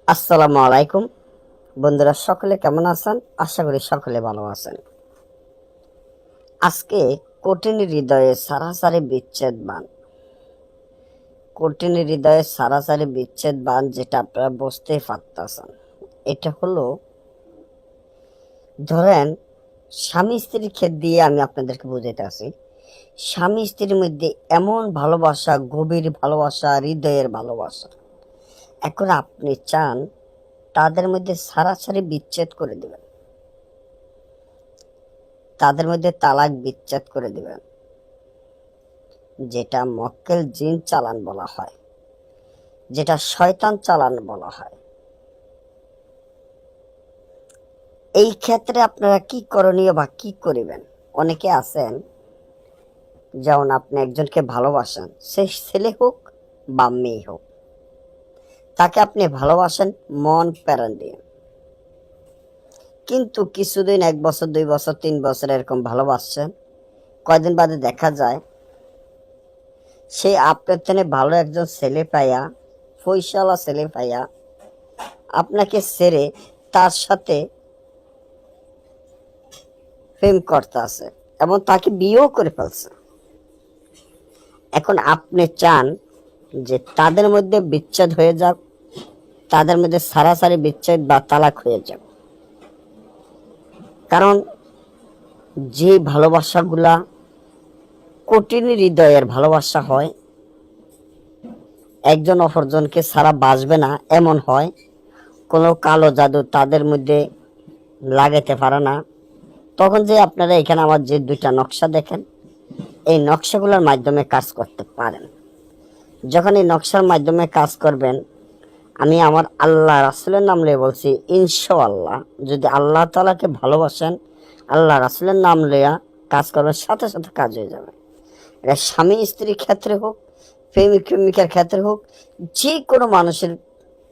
আসসালামু আলাইকুম বন্ধুরা, সকলে কেমন আছেন? আশা করি সকলে ভালো আছেন। আজকে কঠিন হৃদয়ে সারাসারি বিচ্ছেদ বান, কঠিন হৃদয়ে সারাসারি বিচ্ছেদ বান, যেটা আপনারা বুঝতেই পারতেছেন। এটা হলো, ধরেন, স্বামী স্ত্রীর ক্ষেত্রে দিয়ে আমি আপনাদেরকে বুঝাইতে আছি। স্বামী স্ত্রীর মধ্যে এমন ভালোবাসা, গভীর ভালোবাসা, হৃদয়ের ভালোবাসা, এখন আপনি চান তাদের মধ্যে সারাসারি বিচ্ছেদ করে দিবেন, তাদের মধ্যে তালাক বিচ্ছেদ করে দিবেন, যেটা মক্কেল জিন চালান বলা হয়, যেটা শয়তান চালান বলা হয়। এই ক্ষেত্রে আপনারা কি করণীয় বা কি করিবেন? অনেকে আছেন, যেমন আপনি একজনকে ভালোবাসেন, সে ছেলে হোক বা মেয়ে হোক, তাকে আপনি ভালোবাসেন মন প্রাণ দিয়ে, কিন্তু কিছুদিন, 1 বছর, 2 বছর, 3 বছর এরকম ভালোবাসছেন, কয়দিন বাদে দেখা যায় সে আপনার থেকে ভালো একজন ছেলে পাইয়া, পয়সাওয়ালা ছেলে পাইয়া আপনাকে ছেড়ে তার সাথে প্রেম করতে আছে এবং তাকে বিয়েও করে ফেলছে। এখন আপনি চান যে তাদের মধ্যে বিচ্ছেদ হয়ে যাক, তাদের মধ্যে সারাসারি বিচ্ছেদ বা তালাক হয়ে যাক। কারণ যে ভালোবাসাগুলা কঠিন হৃদয়ের ভালোবাসা হয়, একজন অপরজনকে ছাড়া বাঁচবে না এমন হয়, কোনো কালো জাদু তাদের মধ্যে লাগাতে পারে না, তখন যে আপনারা এখানে আমার যে 2টা নকশা দেখেন, এই নকশাগুলোর মাধ্যমে কাজ করতে পারেন। যখন এই নকশার মাধ্যমে কাজ করবেন, আমি আমার আল্লাহ রাসূলের নাম নিয়ে বলছি, ইনশাআল্লাহ যদি আল্লাহ তাআলাকে ভালোবাসেন, আল্লাহ রাসূলের নাম লইয়া কাজ করবেন, সাথে সাথে কাজ হয়ে যাবে। এটা স্বামী স্ত্রীর ক্ষেত্রে হোক, প্রেমিক প্রেমিকার ক্ষেত্রে হোক, যে কোনো মানুষের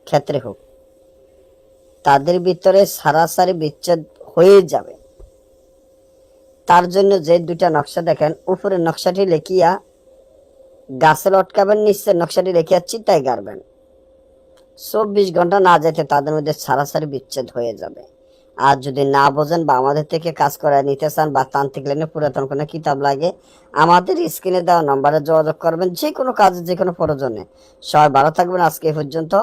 ক্ষেত্রে হোক, তাদের ভিতরে সারাসারি বিচ্ছেদ হয়ে যাবে। তার জন্য যে 2টা নকশা দেখেন, উপরের নকশাটি লেখিয়া গাছে লটকাবেন, নিচের নকশাটি লেখিয়া চিতায় গাড়বেন। 24 ঘন্টা না যেতে তাদের মধ্যে সারাসারি বিচ্ছেদ হয়ে যাবে। আর যদি না বোঝেন বা আমাদের থেকে কাজ করায় নিতে চান বা তান্ত্রিক লাইনে পুরাতন কোনো কিতাব লাগে, আমাদের স্ক্রিনে দেওয়া নম্বরে যোগাযোগ করবেন, যে কোনো কাজে, যে কোনো প্রয়োজনে। সবাই ভালো থাকবেন। আজকে এই পর্যন্ত।